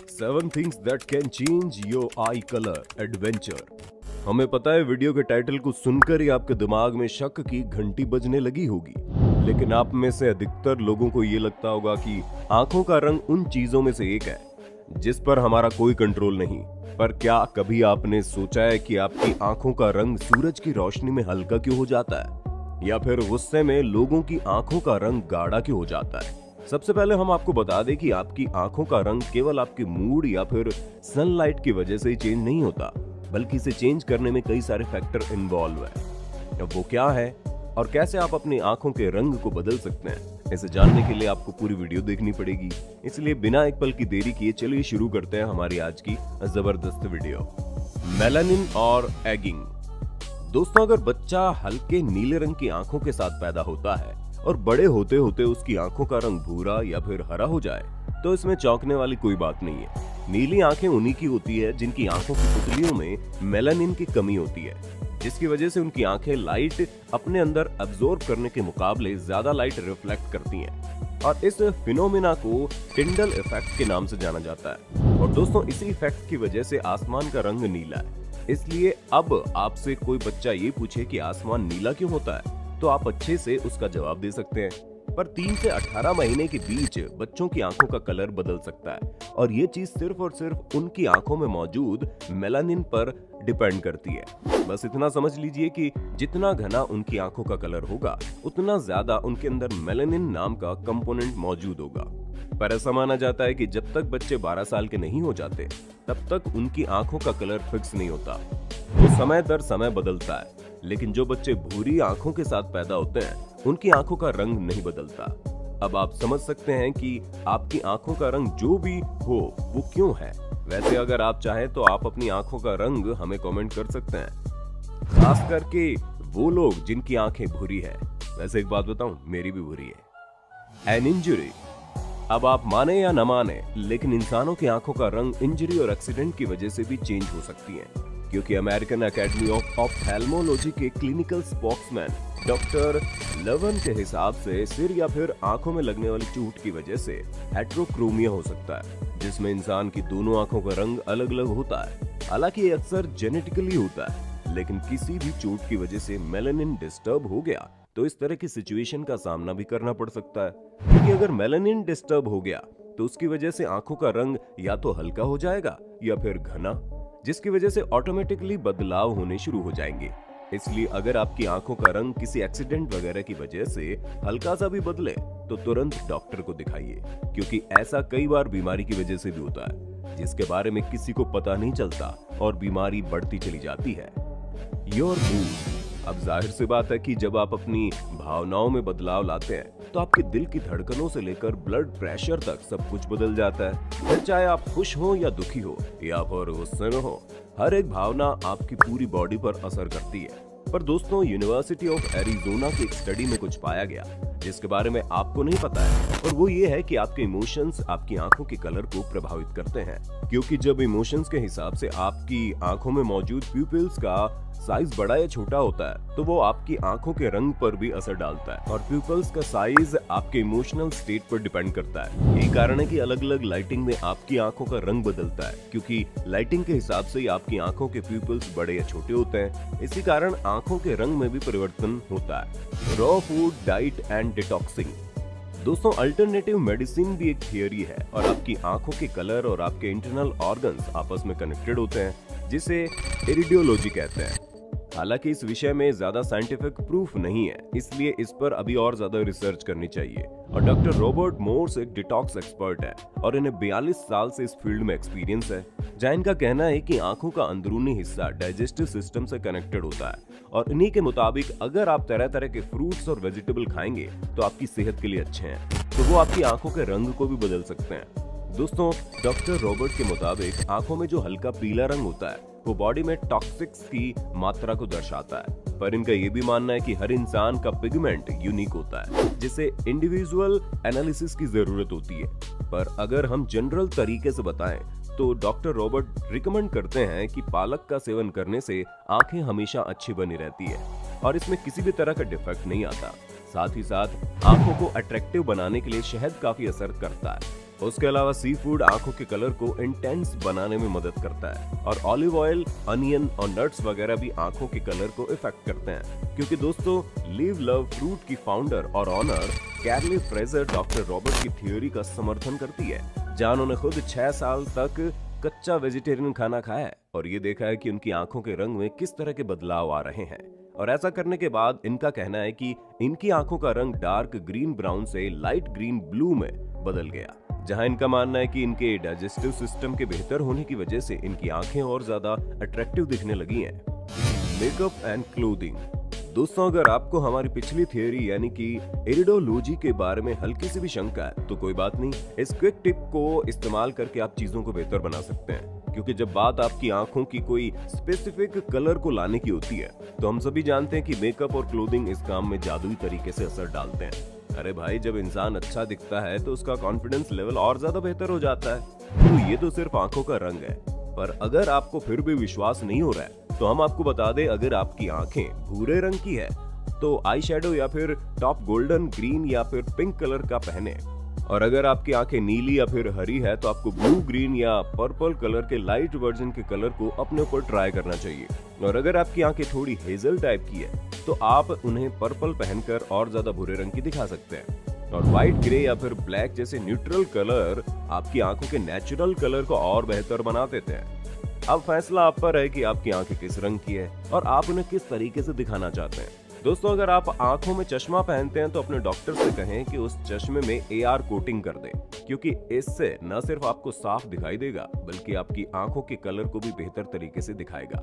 7 things that can change your eye color adventure। हमें पता है वीडियो के टाइटल को सुनकर ही आपके दिमाग में शक की घंटी बजने लगी होगी, लेकिन आप में से अधिकतर लोगों को ये लगता होगा कि आंखों का रंग उन चीजों में से एक है जिस पर हमारा कोई कंट्रोल नहीं। पर क्या कभी आपने सोचा है कि आपकी आंखों का रंग सूरज की रोशनी में हल्का क्यों हो जाता है, या फिर गुस्से में लोगों की आंखों का रंग गाढ़ा क्यों हो जाता है? सबसे पहले हम आपको बता दें कि आपकी आंखों का रंग केवल आपके मूड या फिर सनलाइट की वजह से ही चेंज नहीं होता, बल्कि इसे चेंज करने में कई सारे फैक्टर इन्वॉल्व है। अब वो क्या है और कैसे आप अपनी आंखों के रंग को बदल सकते हैं, इसे जानने के लिए आपको पूरी वीडियो देखनी पड़ेगी। इसलिए बिना एक पल की देरी किए चलिए शुरू करते हैं हमारी आज की जबरदस्त वीडियो। मेलानिन और एगिंग। दोस्तों, अगर बच्चा हल्के नीले रंग की आंखों के साथ पैदा होता है और बड़े होते होते उसकी आंखों का रंग भूरा या फिर हरा हो जाए, तो इसमें चौंकने वाली कोई बात नहीं है। नीली आंखें उन्हीं की होती है जिनकी आंखों की पुतलियों में मेलानिन की कमी होती है, जिसकी वजह से उनकी आंखें लाइट अपने अंदर अब्सॉर्ब करने के मुकाबले ज्यादा लाइट रिफ्लेक्ट करती हैं, और इस फिनोमिना को टिंडल इफेक्ट के नाम से जाना जाता है। और दोस्तों, इसी इफेक्ट की वजह से आसमान का रंग नीला है। इसलिए अब आपसे कोई बच्चा ये पूछे कि आसमान नीला क्यों होता है, तो आप अच्छे से उसका जवाब दे सकते हैं। पर 3 से 18 महीने के बीच बच्चों की आंखों का कलर बदल सकता है, और ये चीज सिर्फ और सिर्फ उनकी आंखों में मौजूद मेलानिन पर डिपेंड करती है। बस इतना समझ लीजिए कि जितना घना उनकी आंखों का कलर होगा, उतना ज्यादा उनके अंदर मेलानिन नाम का कंपोनेंट मौजूद होगा। पर ऐसा माना जाता है कि जब तक बच्चे 12 साल के नहीं हो जाते, तब तक उनकी आंखों का कलर फिक्स नहीं होता, वो समय दर समय बदलता है। लेकिन जो बच्चे भूरी आंखों के साथ पैदा होते हैं, उनकी आंखों का रंग नहीं बदलता। अब आप समझ सकते हैं कि आपकी आंखों का रंग जो भी हो वो क्यों है। वैसे अगर आप चाहें तो आप अपनी आंखों का रंग हमें कमेंट कर सकते हैं, खास करके वो लोग जिनकी आंखें भूरी है। वैसे एक बात बताऊं, मेरी भी भूरी है। An injury. अब आप माने या न माने, लेकिन इंसानों की आंखों का रंग इंजरी और एक्सीडेंट की वजह से भी चेंज हो सकती है, क्योंकि अमेरिकन एकेडमी ऑफ ऑप्थेल्मोलॉजी के क्लिनिकल स्पोक्समैन डॉक्टर लवन के हिसाब से सिर या फिर आंखों में लगने वाली चोट की वजह से हेटेरोक्रोमिया हो सकता है, जिसमें इंसान की दोनों आंखों का रंग अलग अलग होता है। हालांकि ये अक्सर जेनेटिकली होता है, लेकिन किसी भी चोट की वजह से मेलानिन डिस्टर्ब हो गया तो इस तरह की सिचुएशन का सामना भी करना पड़ सकता है। क्योंकि अगर मेलानिन डिस्टर्ब हो गया तो उसकी वजह से आंखों का रंग या तो हल्का हो जाएगा या फिर घना, जिसकी वजह से ऑटोमेटिकली बदलाव होने शुरू हो जाएंगे। इसलिए अगर आपकी आंखों का रंग किसी एक्सीडेंट वगैरह की वजह से हल्का सा भी बदले तो तुरंत डॉक्टर को दिखाइए, क्योंकि ऐसा कई बार बीमारी की वजह से भी होता है, जिसके बारे में किसी को पता नहीं चलता और बीमारी बढ़ती चली जाती है। Your mood. अब जाहिर सी बात है कि जब आप अपनी भावनाओं में बदलाव लाते हैं तो आपके दिल की धड़कनों से लेकर ब्लड प्रेशर तक सब कुछ बदल जाता है। फिर चाहे आप खुश हो या दुखी हो या फिर गुस्से में हो, हर एक भावना आपकी पूरी बॉडी पर असर करती है। पर दोस्तों, यूनिवर्सिटी ऑफ एरिजोना की एक स्टडी में कुछ पाया गया जिसके बारे में आपको नहीं पता है, और वो ये है कि आपके इमोशंस आपकी आंखों के कलर को प्रभावित करते हैं। क्योंकि जब इमोशंस के हिसाब से आपकी आंखों में मौजूद प्यूपिल्स का साइज बड़ा या छोटा होता है, तो वो आपकी आंखों के रंग पर भी असर डालता है, और प्यूपिल्स का साइज आपके इमोशनल स्टेट पर डिपेंड करता है। यही कारण है कि अलग अलग लाइटिंग में आपकी आंखों का रंग बदलता है, क्योंकि लाइटिंग के हिसाब से ही आपकी आंखों के प्यूपिल्स बड़े या छोटे होते हैं। इसी कारण आंखों के रंग में भी परिवर्तन होता है। Raw food diet and detoxing. दोस्तों, अल्टरनेटिव मेडिसिन भी एक थियरी है, और आपकी आंखों के कलर और आपके इंटरनल ऑर्गन्स आपस में कनेक्टेड होते हैं, जिसे इरिडियोलॉजी कहते हैं। हालांकि इस विषय में ज्यादा साइंटिफिक प्रूफ नहीं है, इसलिए इस पर अभी और ज्यादा रिसर्च करनी चाहिए। और डॉक्टर रॉबर्ट मोर्स एक डिटॉक्स एक्सपर्ट है, और इन्हें 42 साल से इस फील्ड में एक्सपीरियंस है, जहां इनका कहना है कि आंखों का अंदरूनी हिस्सा डाइजेस्टिव सिस्टम से कनेक्टेड होता है, और इन्हीं के मुताबिक अगर आप तरह तरह के फ्रूट्स और वेजिटेबल खाएंगे तो आपकी सेहत के लिए अच्छे हैं, तो वो आपकी आंखों के रंग को भी बदल सकते हैं। दोस्तों, डॉक्टर रॉबर्ट के मुताबिक आंखों में जो हल्का पीला रंग होता है वो बॉडी में टॉक्सिक्स की मात्रा को दर्शाता है। पर इनका ये भी मानना है कि हर इंसान का पिगमेंट यूनिक होता है, जिसे इंडिविजुअल एनालिसिस की जरूरत होती है। पर अगर हम जनरल तरीके से बताएं तो डॉक्टर रॉबर्ट रिकमेंड करते हैं कि पालक का सेवन करने से आंखें हमेशा अच्छी बनी रहती है, और इसमें किसी भी तरह का डिफेक्ट नहीं आता। साथ ही साथ आंखों को अट्रैक्टिव बनाने के लिए शहद काफी असर करता है, उसके अलावा सी फूड आंखों के कलर को इंटेंस बनाने में मदद करता है और ऑलिव ऑयल, अनियन और नट्स वगैरह भी आंखों के कलर को इफेक्ट करते हैं। क्योंकि दोस्तों, लिव लव फ्रूट की फाउंडर और ऑनर कैर्ली फ्रेजर डॉक्टर रॉबर्ट की थ्योरी का समर्थन करती है, जहां उन्होंने खुद 6 साल तक कच्चा वेजिटेरियन खाना खाया है और ये देखा है कि उनकी आंखों के रंग में किस तरह के बदलाव आ रहे हैं। और ऐसा करने के बाद इनका कहना है कि इनकी आंखों का रंग डार्क ग्रीन ब्राउन से लाइट ग्रीन ब्लू में बदल गया, जहां इनका मानना है कि इनके डाइजेस्टिव सिस्टम के बेहतर होने की वजह से इनकी आंखें और ज्यादा अट्रैक्टिव दिखने लगी हैं। Makeup and clothing. दोस्तों, अगर आपको हमारी पिछली थियोरी यानी कि इरिडोलॉजी के बारे में हल्की सी भी शंका है तो कोई बात नहीं, इस क्विक टिप को इस्तेमाल करके आप चीजों को बेहतर बना सकते हैं। क्योंकि जब बात आपकी आंखों की कोई स्पेसिफिक कलर को लाने की होती है तो हम सभी जानते हैं कि मेकअप और क्लोथिंग इस काम में जादुई तरीके से असर डालते हैं। अरे भाई, जब इंसान अच्छा दिखता है तो उसका कॉन्फिडेंस लेवल और ज्यादा बेहतर हो जाता है। तो ये तो सिर्फ आंखों का रंग है, पर अगर आपको फिर भी विश्वास नहीं हो रहा है तो हम आपको बता दें, अगर आपकी आंखें भूरे रंग की है तो आई शेडो या फिर टॉप गोल्डन, ग्रीन या फिर पिंक कलर का पहने। और अगर आपकी आंखें नीली या फिर हरी है तो आपको ब्लू, ग्रीन या पर्पल कलर के लाइट वर्जन के कलर को अपने ऊपर ट्राई करना चाहिए। और अगर आपकी आंखें थोड़ी हेजल टाइप की है तो आप उन्हें पर्पल पहनकर और ज्यादा भूरे रंग की दिखा सकते हैं। और व्हाइट, ग्रे या फिर ब्लैक जैसे न्यूट्रल कलर आपकी आंखों के नेचुरल कलर को और बेहतर बना देते हैं। अब फैसला आप पर है कि आपकी आंखें किस रंग की है और आप उन्हें किस तरीके से दिखाना चाहते हैं। दोस्तों, अगर आप आंखों में चश्मा पहनते हैं तो अपने डॉक्टर से कहें कि उस चश्मे में AR कोटिंग कर दे, क्योंकि इससे न सिर्फ आपको साफ दिखाई देगा बल्कि आपकी आंखों के कलर को भी बेहतर तरीके से दिखाएगा।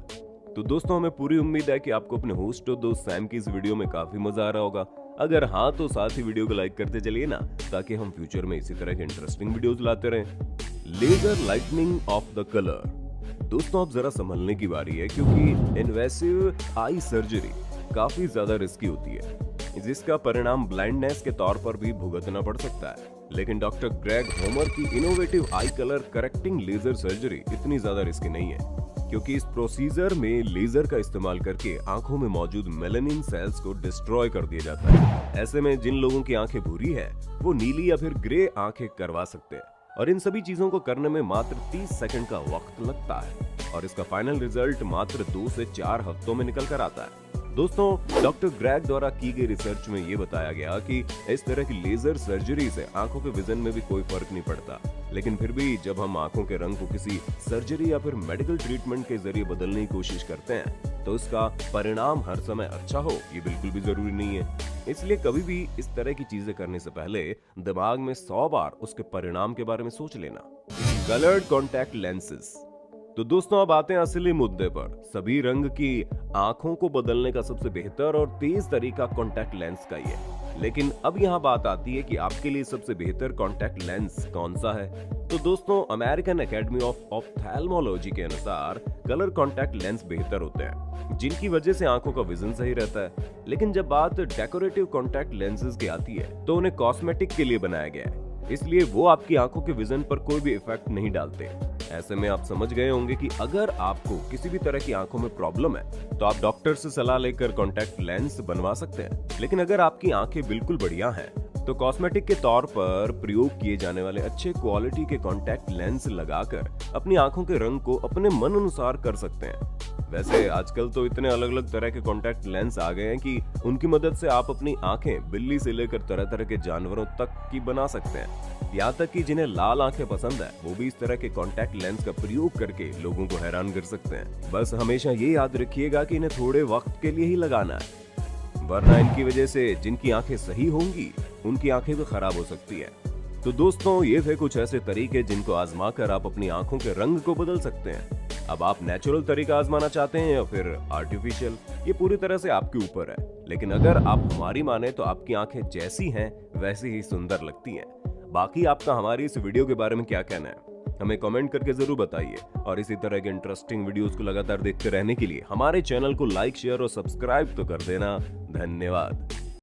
तो दोस्तों, हमें पूरी उम्मीद है कि आपको अपने होस्ट और दोस्त सैम की इस वीडियो में काफी मजा आ रहा होगा। अगर हाँ तो साथ ही वीडियो को लाइक करते चलिए ना, ताकि हम फ्यूचर में इसी तरह के इंटरेस्टिंग वीडियोस लाते रहें। Laser lightning of the colour. दोस्तों, अब जरा संभलने की बारी है, क्योंकि इन्वेसिव आई सर्जरी काफी ज्यादा रिस्की होती है, जिसका परिणाम ब्लाइंडनेस के तौर पर भी भुगतना पड़ सकता है। लेकिन डॉक्टर ग्रेग होमर की innovative eye colour correcting laser surgery इतनी ज्यादा रिस्की नहीं है, क्योंकि इस प्रोसीजर में लेजर का इस्तेमाल करके आंखों में मौजूद मेलानिन सेल्स को डिस्ट्रॉय कर दिया जाता है। ऐसे में जिन लोगों की आंखें भूरी है वो नीली या फिर ग्रे आंखें करवा सकते हैं, और इन सभी चीजों को करने में मात्र 30 सेकंड का वक्त लगता है और इसका फाइनल रिजल्ट मात्र 2 से 4 हफ्तों में निकल कर आता है। दोस्तों, डॉक्टर ग्रेग द्वारा की गई रिसर्च में ये बताया गया कि इस तरह की लेजर सर्जरी से आंखों के विजन में भी कोई फर्क नहीं पड़ता। लेकिन फिर भी जब हम आंखों के रंग को किसी सर्जरी या फिर मेडिकल ट्रीटमेंट के जरिए बदलने की कोशिश करते हैं तो इसका परिणाम हर समय अच्छा हो ये बिल्कुल भी जरूरी नहीं है। इसलिए कभी भी इस तरह की चीजें करने से पहले दिमाग में 100 बार उसके परिणाम के बारे में सोच लेना। Coloured contact lenses. तो दोस्तों, अब आते हैं असली मुद्दे पर। सभी रंग की आंखों को बदलने का सबसे बेहतर और तेज तरीका कॉन्टैक्ट लेंस का ही है। लेकिन अब यहाँ बात आती है कि आपके लिए सबसे बेहतर कॉन्टैक्ट लेंस कौन सा है। तो दोस्तों, अमेरिकन एकेडमी ऑफ ऑप्थेल्मोलॉजी के अनुसार कलर कॉन्टैक्ट लेंस बेहतर होते हैं, जिनकी वजह से आंखों का विजन सही रहता है। लेकिन जब बात डेकोरेटिव कॉन्टैक्ट लेंसेज की आती है तो उन्हें कॉस्मेटिक के लिए बनाया गया है, इसलिए वो आपकी आंखों के विजन पर कोई भी इफेक्ट नहीं डालते। ऐसे में आप समझ गए होंगे कि अगर आपको किसी भी तरह की आंखों में प्रॉब्लम है तो आप डॉक्टर से सलाह लेकर कॉन्टैक्ट लेंस बनवा सकते हैं। लेकिन अगर आपकी आंखें बिल्कुल बढ़िया हैं तो कॉस्मेटिक के तौर पर प्रयोग किए जाने वाले अच्छे क्वालिटी के कॉन्टैक्ट लेंस लगाकर अपनी आंखों के रंग को अपने मन अनुसार कर सकते हैं। वैसे आजकल तो इतने अलग अलग तरह के कॉन्टैक्ट लेंस आ गए हैं कि उनकी मदद से आप अपनी आंखें बिल्ली से लेकर तरह तरह के जानवरों तक की बना सकते हैं। यहाँ तक कि जिन्हें लाल आंखें पसंद है वो भी इस तरह के कॉन्टैक्ट लेंस का प्रयोग करके लोगों को हैरान कर सकते हैं। बस हमेशा ये याद रखिएगा कि इन्हें थोड़े वक्त के लिए ही लगाना है, वरना इनकी वजह से जिनकी आंखें सही होंगी उनकी आंखें भी खराब हो सकती है। तो दोस्तों, ये थे कुछ ऐसे तरीके जिनको आजमा कर आप अपनी आंखों के रंग को बदल सकते हैं। अब आप नेचुरल तरीका आजमाना चाहते हैं या फिर आर्टिफिशियल, ये पूरी तरह से आपके ऊपर है। लेकिन अगर आप हमारी माने तो आपकी आंखें जैसी हैं वैसी ही सुंदर लगती हैं। बाकी आपका हमारी इस वीडियो के बारे में क्या कहना है हमें कमेंट करके जरूर बताइए, और इसी तरह के इंटरेस्टिंग वीडियोस को लगातार देखते रहने के लिए हमारे चैनल को लाइक, शेयर और सब्सक्राइब तो कर देना। धन्यवाद।